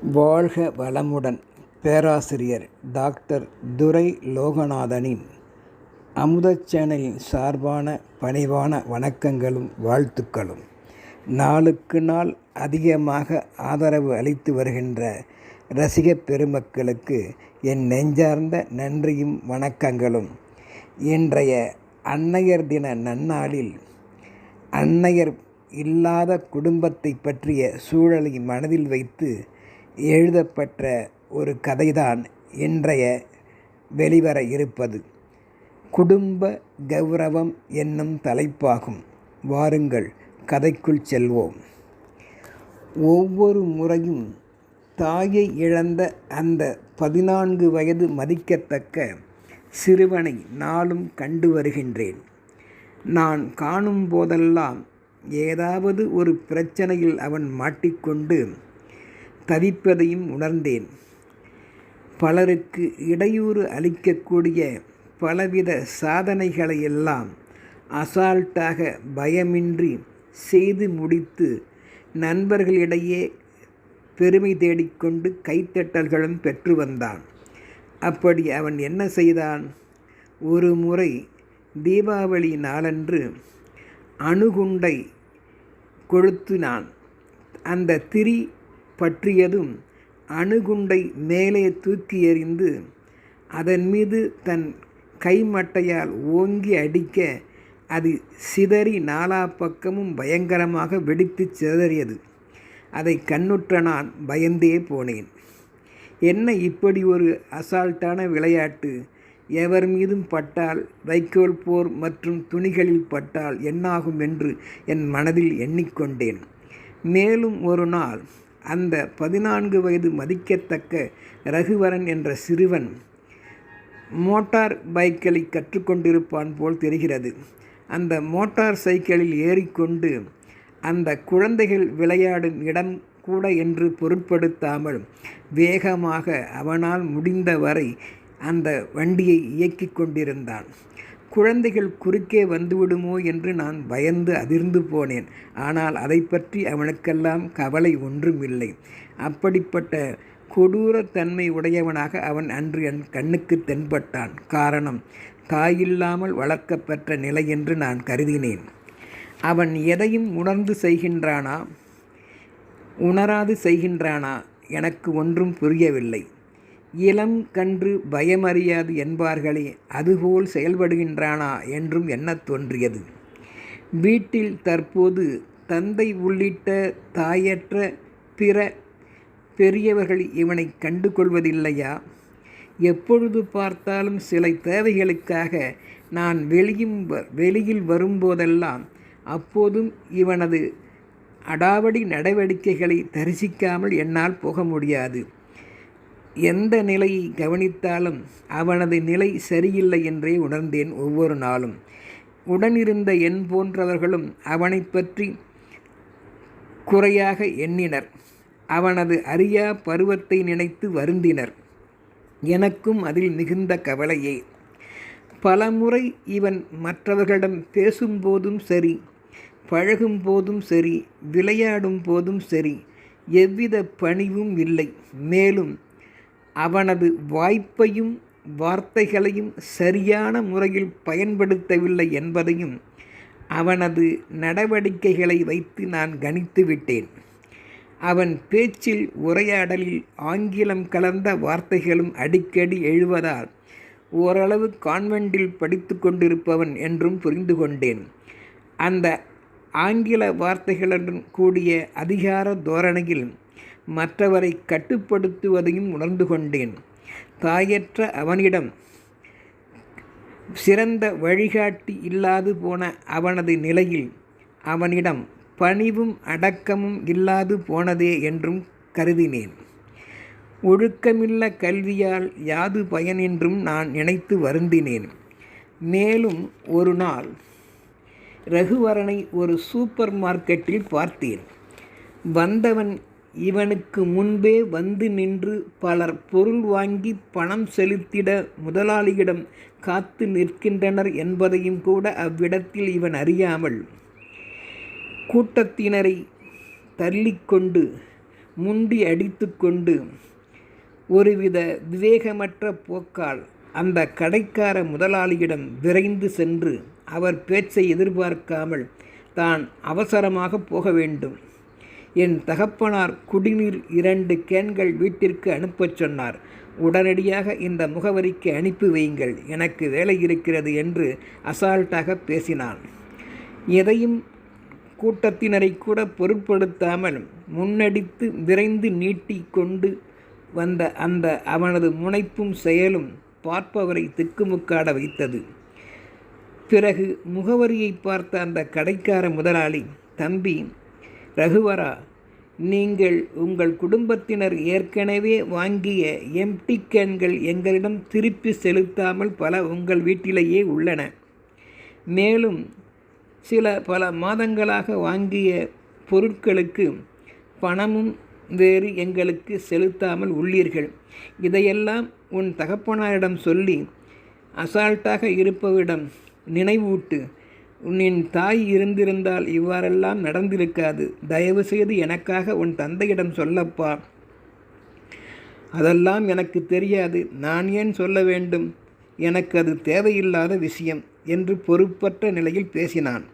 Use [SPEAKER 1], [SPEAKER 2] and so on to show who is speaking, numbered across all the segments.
[SPEAKER 1] வாழ்க வளமுடன். பேராசிரியர் டாக்டர் துரை லோகநாதனின் அமுதச் சேனலின் சார்பான பணிவான வணக்கங்களும் வாழ்த்துக்களும். நாளுக்கு நாள் அதிகமாக ஆதரவு அளித்து வருகின்ற ரசிகப் பெருமக்களுக்கு என் நெஞ்சார்ந்த நன்றியும் வணக்கங்களும். இன்றைய அன்னையர் தின நன்னாளில் அன்னையர் இல்லாத குடும்பத்தை பற்றிய சூழலை மனதில் வைத்து எழுதப்பட்ட ஒரு கதைதான் இன்றைய வெளிவர இருப்பது. குடும்ப கௌரவம் என்னும் தலைப்பாகும். வாருங்கள் கதைக்குள் செல்வோம். ஒவ்வொரு முறையும் தாயை இழந்த அந்த 14 வயது மதிக்கத்தக்க சிறுவனை நாளும் கண்டு வருகின்றேன். நான் காணும் போதெல்லாம் ஏதாவது ஒரு பிரச்சனையில் அவன் மாட்டிக்கொண்டு தவிப்பதையும் உணர்ந்தேன். பலருக்கு இடையூறு அளிக்கக்கூடிய பலவித சாதனைகளை எல்லாம் அசால்ட்டாக பயமின்றி செய்து முடித்து நண்பர்களிடையே பெருமை தேடிக்கொண்டு கைத்தட்டல்களும் பெற்று வந்தான். அப்படி அவன் என்ன செய்தான்? ஒரு முறை தீபாவளி நாளன்று அணுகுண்டை கொளுத்தினான். அந்த திரி பற்றியதும் அணுகுண்டை மேலே தூக்கி எறிந்து அதன் மீது தன் கைமட்டையால் ஓங்கி அடிக்க அது சிதறி நாலா பக்கமும் பயங்கரமாக வெடித்து சிதறியது. அதை கண்ணுற்ற நான் பயந்தே போனேன். என்ன இப்படி ஒரு அசால்ட்டான விளையாட்டு! எவர் மீதும் பட்டால், வைக்கோல் போர் மற்றும் துணிகளில் பட்டால் என்னாகும் என்று என் மனதில் எண்ணிக்கொண்டேன். மேலும் ஒரு நாள் அந்த 14 வயது மதிக்கத்தக்க ரகுவரன் என்ற சிறுவன் மோட்டார் பைக்களை கற்றுக்கொண்டிருப்பான் போல் தெரிகிறது. அந்த மோட்டார் சைக்கிளில் ஏறிக்கொண்டு அந்த குழந்தைகள் விளையாடும் இடம் கூட என்று பொருட்படுத்தாமல் வேகமாக அவனால் முடிந்தவரை அந்த வண்டியை இயக்கி கொண்டிருந்தான். குழந்தைகள் குறுக்கே வந்துவிடுமோ என்று நான் பயந்து அதிர்ந்து போனேன். ஆனால் அதை பற்றி அவனுக்கெல்லாம் கவலை ஒன்றுமில்லை. அப்படிப்பட்ட கொடூரத்தன்மை உடையவனாக அவன் அன்று என் கண்ணுக்கு தென்பட்டான். காரணம், தாயில்லாமல் வளர்க்கப்பெற்ற நிலை என்று நான் கருதினேன். அவன் எதையும் உணர்ந்து செய்கின்றானா, உணராது செய்கின்றானா எனக்கு ஒன்றும் புரியவில்லை. இளம் கன்று பயமறியாது என்பார்களே, அதுபோல் செயல்படுகின்றானா என்றும் எண்ணத் தோன்றியது. வீட்டில் தற்போது தந்தை உள்ளிட்ட தாயற்ற பிற பெரியவர்கள் இவனை கண்டு கொள்வதில்லையா? எப்பொழுது பார்த்தாலும் சில தேவைகளுக்காக நான் வெளியில் வரும்போதெல்லாம் அப்போதும் இவனது அடாவடி நடவடிக்கைகளை தரிசிக்காமல் என்னால் போக முடியாது. எந்த நிலையை கவனித்தாலும் அவனது நிலை சரியில்லை என்றே உணர்ந்தேன். ஒவ்வொரு நாளும் உடனிருந்த என் போன்றவர்களும் அவனை பற்றி குறையாக எண்ணினர். அவனது அறியா பருவத்தை நினைத்து வருந்தினர். எனக்கும் அதில் மிகுந்த கவலையே. பலமுறை இவன் மற்றவர்களிடம் பேசும்போதும் சரி, பழகும் போதும் சரி, விளையாடும் போதும் சரி, எவ்வித பணிவும் இல்லை. மேலும் அவனது வாய்ப்பையும் வார்த்தைகளையும் சரியான முறையில் பயன்படுத்தவில்லை என்பதையும் அவனது நடவடிக்கைகளை வைத்து நான் கணித்து விட்டேன். அவன் பேச்சில், உரையாடலில் ஆங்கிலம் கலந்த வார்த்தைகளும் அடிக்கடி எழுவதால் ஓரளவு கான்வென்ட்டில் படித்து கொண்டிருப்பவன் என்றும் புரிந்து கொண்டேன். அந்த ஆங்கில வார்த்தைகளுடன் கூடிய அதிகார தோரணையில் மற்றவரை கட்டுப்படுத்துவதையும் உணர்ந்து கொண்டேன். தாயற்ற அவனிடம் சிறந்த வழிகாட்டி இல்லாது போன அவனது நிலையில் அவனிடம் பணிவும் அடக்கமும் இல்லாது போனதே என்றும் கருதினேன். ஒழுக்கமில்ல கல்வியால் யாது பயன் என்றும் நான் நினைத்து வருந்தினேன். மேலும் ஒரு நாள் ரகுவரனை ஒரு சூப்பர் மார்க்கெட்டில் பார்த்தேன். வந்தவன் இவனுக்கு முன்பே வந்து நின்று பலர் பொருள் வாங்கி பணம் செலுத்திட முதலாளியிடம் காத்து நிற்கின்றனர் என்பதையும் கூட அவ்விடத்தில் இவன் அறியாமல் கூட்டத்தினரை தள்ளிக்கொண்டு முண்டி அடித்து கொண்டு ஒருவித விவேகமற்ற போக்கால் அந்த கடைக்கார முதலாளியிடம் விரைந்து சென்று அவர் பேச்சை எதிர்பார்க்காமல் தான் அவசரமாக போக வேண்டும். என் தகப்பனார் குடிநீர் 2 கேன்கள் வீட்டிற்கு அனுப்பச் சொன்னார். உடனடியாக இந்த முகவரிக்கு அனுப்பி வையுங்கள், எனக்கு வேலை இருக்கிறது என்று அசால்ட்டாக பேசினான். எதையும் கூட்டத்தினரை கூட பொருட்படுத்தாமல் முன்னடித்து விரைந்து நீட்டி கொண்டு வந்த அந்த அவனது முனைப்பும் செயலும் பார்ப்பவரை திக்குமுக்காட வைத்தது. பிறகு முகவரியை பார்த்த அந்த கடைக்கார முதலாளி, தம்பி ரகுவரா, நீங்கள் உங்கள் குடும்பத்தினர் ஏற்கனவே வாங்கிய எம்டி கேன்கள் எங்களிடம் திருப்பி செலுத்தாமல் பல உங்கள் வீட்டிலேயே உள்ளன. மேலும் பல மாதங்களாக வாங்கிய பொருட்களுக்கு பணமும் வேறு எங்களுக்கு செலுத்தாமல் உள்ளீர்கள். இதையெல்லாம் உன் தகப்பனாரிடம் சொல்லி அசால்ட்டாக இருப்பவரிடம் நினைவூட்டு. உன்னின் தாய் இருந்திருந்தால் இவ்வாறெல்லாம் நடந்திருக்காது. தயவு செய்து எனக்காக உன் தந்தையிடம் சொல்லப்பா. அதெல்லாம் எனக்கு தெரியாது, நான் ஏன் சொல்ல வேண்டும், எனக்கு அது தேவையில்லாத விஷயம் என்று பொறுப்பற்ற நிலையில் பேசினான்.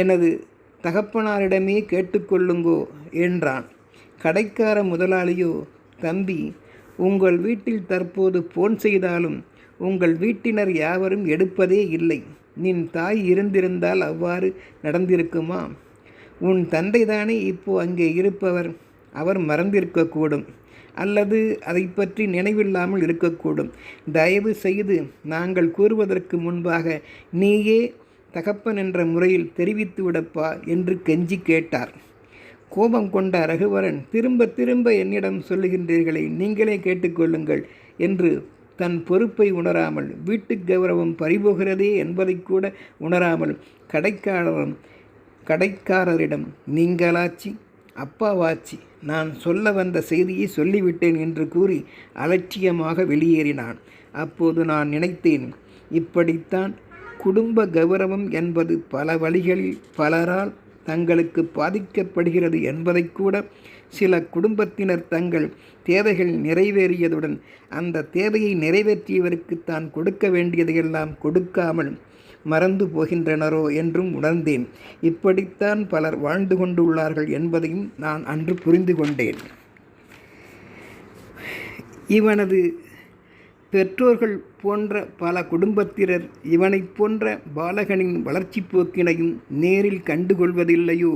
[SPEAKER 1] எனது தகப்பனாரிடமே கேட்டுக்கொள்ளுங்கோ என்றான். கடைக்கார முதலாளியோ, தம்பி, உங்கள் வீட்டில் தற்போது போன் செய்தாலும் உங்கள் வீட்டினர் யாவரும் எடுப்பதே இல்லை. நின் தாய் இருந்திருந்தால் அவ்வாறு நடந்திருக்குமா? உன் தந்தைதானே இப்போ அங்கே இருப்பவர். அவர் மறந்திருக்கக்கூடும், அல்லது அதை பற்றி நினைவில்லாமல் இருக்கக்கூடும். தயவு செய்து நாங்கள் கூறுவதற்கு முன்பாக நீயே தகப்பன் என்ற முறையில் தெரிவித்து விடப்பா என்று கெஞ்சி கேட்டார். கோபம் கொண்ட ரகுவரன், திரும்ப திரும்ப என்னிடம் சொல்லுகின்றீர்களே, நீங்களே கேட்டுக்கொள்ளுங்கள் என்று தன் பொறுப்பை உணராமல், வீட்டு கௌரவம் பறிபோகிறதே என்பதை கூட உணராமல் கடைக்காரரிடம், நீங்களாச்சி அப்பாவாச்சி, நான் சொல்ல வந்த செய்தியை சொல்லிவிட்டேன் என்று கூறி அலட்சியமாக வெளியேறினான். அப்போது நான் நினைத்தேன், இப்படித்தான் குடும்ப கௌரவம் என்பது பல வழிகளில் பலரால் தங்களுக்கு பாதிக்கப்படுகிறது என்பதை கூட சில குடும்பத்தினர் தங்கள் தேவைகள் நிறைவேறியதுடன் அந்த தேவையை நிறைவேற்றியவருக்கு தான் கொடுக்க வேண்டியதையெல்லாம் கொடுக்காமல் மறந்து போகின்றனரோ என்றும் உணர்ந்தேன். இப்படித்தான் பலர் வாழ்ந்து கொண்டுள்ளார்கள் என்பதையும் நான் அன்று புரிந்து கொண்டேன். இவனது பெற்றோர்கள் போன்ற பல குடும்பத்தினர் இவனைப் போன்ற பாலகனின் வளர்ச்சி போக்கினையும் நேரில் கண்டுகொள்வதில்லையோ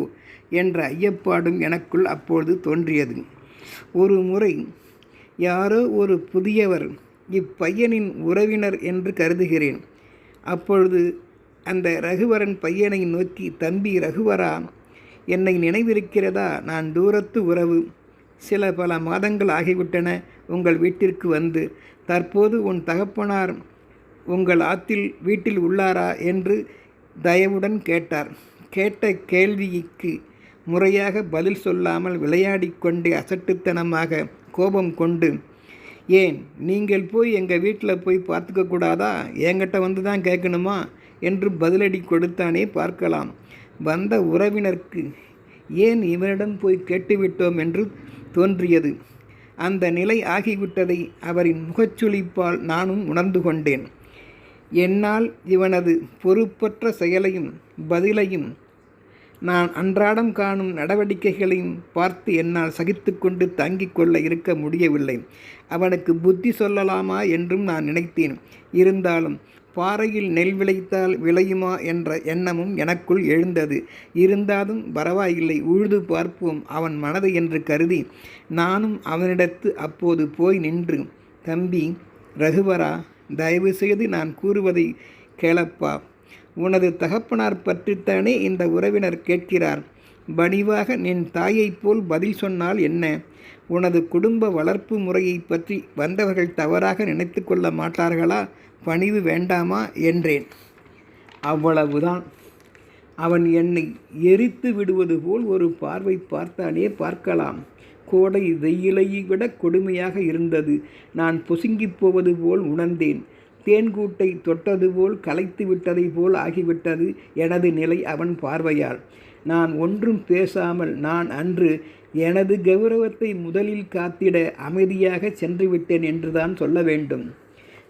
[SPEAKER 1] என்ற ஐயப்பாடும் எனக்குள் அப்பொழுது தோன்றியது. ஒரு முறை யாரோ ஒரு புதியவர் இப்பையனின் உறவினர் என்று கருதுகிறேன். அப்பொழுது அந்த ரகுவரன் பையனை நோக்கி, தம்பி ரகுவரா, என்னை நினைவிருக்கிறதா? நான் தூரத்து உறவு. பல மாதங்கள் ஆகிவிட்டன உங்கள் வீட்டிற்கு வந்து. தற்போது உன் தகப்பனார் உங்கள் வீட்டில் உள்ளாரா என்று தயவுடன் கேட்டார். கேட்ட கேள்விக்கு முறையாக பதில் சொல்லாமல் விளையாடிக்கொண்டே அசட்டுத்தனமாக கோபம் கொண்டு, ஏன் நீங்கள் போய் எங்கள் வீட்டில் போய் பார்த்துக்க கூடாதா? என்கிட்ட வந்து தான் கேட்கணுமா என்று பதிலடி கொடுத்தானே பார்க்கலாம். வந்த உறவினருக்கு ஏன் இவனிடம் போய் கேட்டுவிட்டோம் என்று தோன்றியது. அந்த நிலை ஆகிவிட்டதை அவரின் முகச்சுளிப்பால் நானும் உணர்ந்து கொண்டேன். என்னால் இவனது பொறுப்பற்ற செயலையும் பதிலையும் நான் அன்றாடம் காணும் நடவடிக்கைகளையும் பார்த்து என்னால் சகித்து கொண்டு தாங்கிக் கொள்ள இருக்க முடியவில்லை. அவனுக்கு புத்தி சொல்லலாமா என்றும் நான் நினைத்தேன். இருந்தாலும் பாறையில் நெல் விளைத்தால் விளையுமா என்ற எண்ணமும் எனக்குள் எழுந்தது. இருந்தாலும் பரவாயில்லை, உழுது பார்ப்போம் அவன் மனது என்று கருதி நானும் அவனிடத்து அப்போது போய் நின்று, தம்பி ரகுவரா, தயவு செய்து நான் கூறுவதை கேளப்பா. உனது தகப்பனார் பற்றித்தானே இந்த உறவினர் கேட்கிறார். பணிவாக நின் தாயைப் போல் பதில் சொன்னால் என்ன? உனது குடும்ப வளர்ப்பு முறையை பற்றி வந்தவர்கள் தவறாக நினைத்து கொள்ள மாட்டார்களா? பணிவு வேண்டாமா என்றேன். அவ்வளவுதான். அவன் என்னை எரித்து விடுவது போல் ஒரு பார்வை பார்த்தானே பார்க்கலாம். கோடை வெயிலை விட கொடுமையாக இருந்தது. நான் பொசுங்கிப் போவது போல் உணர்ந்தேன். தேன்கூட்டை தொட்டது போல் களைத்து விட்டதை போல் ஆகிவிட்டது எனது நிலை அவன் பார்வையால். நான் ஒன்றும் பேசாமல் நான் அன்று எனது கௌரவத்தை முதலில் காத்திட அமைதியாக சென்று விட்டேன் என்றுதான் சொல்ல வேண்டும்.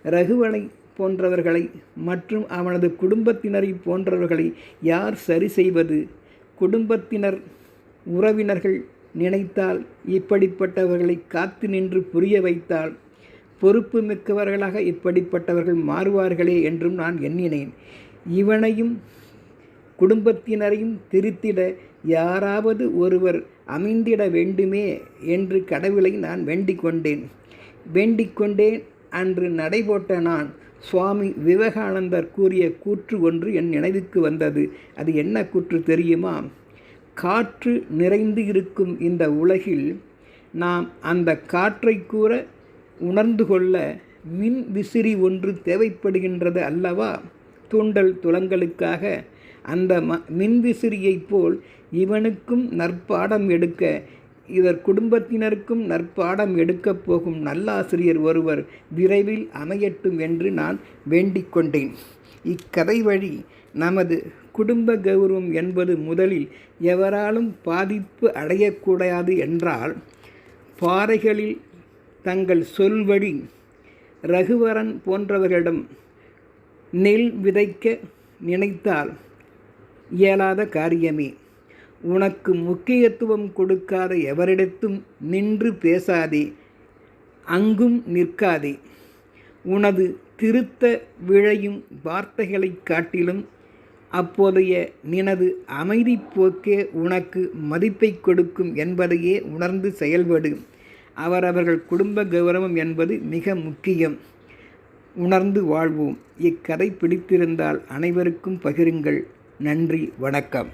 [SPEAKER 1] ரகுவனை போன்றவர்களை மற்றும் அவனது குடும்பத்தினரை போன்றவர்களை யார் சரி செய்வது? குடும்பத்தினர், உறவினர்கள் நினைத்தால் இப்படிப்பட்டவர்களை காத்து நின்று புரிய வைத்தால் பொறுப்பு மிக்கவர்களாக இப்படிப்பட்டவர்கள் மாறுவார்களே என்றும் நான் எண்ணினேன். இவனையும் குடும்பத்தினரையும் திருத்திட யாராவது ஒருவர் அமைந்திட வேண்டுமே என்று கடவுளை நான் வேண்டிக்கொண்டேன். அன்று நடைபோட்ட நான் சுவாமி விவேகானந்தர் கூறிய கூற்று ஒன்று என் நினைவுக்கு வந்தது. அது என்ன கூற்று தெரியுமா? காற்று நிறைந்து இருக்கும் இந்த உலகில் நாம் அந்த காற்றை கூற உணர்ந்து கொள்ள மின் விசிறி ஒன்று தேவைப்படுகின்றது அல்லவா? தூண்டல் துலங்களுக்காக அந்த மின்விசிறியைப் போல் இவனுக்கும் நற்பாடம் எடுக்க, இவர் குடும்பத்தினருக்கும் நற்பாடம் எடுக்கப் போகும் நல்லாசிரியர் ஒருவர் விரைவில் அமையட்டும் என்று நான் வேண்டிக்கொண்டேன். இக்கதை வழி நமது குடும்ப கௌரவம் என்பது முதலில் எவராலும் பாதிப்பு அடையக்கூடாது என்றால், பாறைகளில் தங்கள் சொல்வழி ரகுவரன் போன்றவர்களிடம் நெல் விதைக்க நினைத்தால் இயலாத காரியமே. உனக்கு முக்கியத்துவம் கொடுக்காத எவரிடத்தும் நின்று பேசாதே, அங்கும் நிற்காதே. உனது திருத்த விழையும் வார்த்தைகளைக் காட்டிலும் அப்போதைய நினது அமைதி போக்கே உனக்கு மதிப்பை கொடுக்கும் என்பதையே உணர்ந்து செயல்படு. அவரவர்கள் குடும்ப கௌரவம் என்பது மிக முக்கியம். உணர்ந்து வாழ்வோம். இக்கதை பிடித்திருந்தால் அனைவருக்கும் பகிருங்கள். நன்றி, வணக்கம்.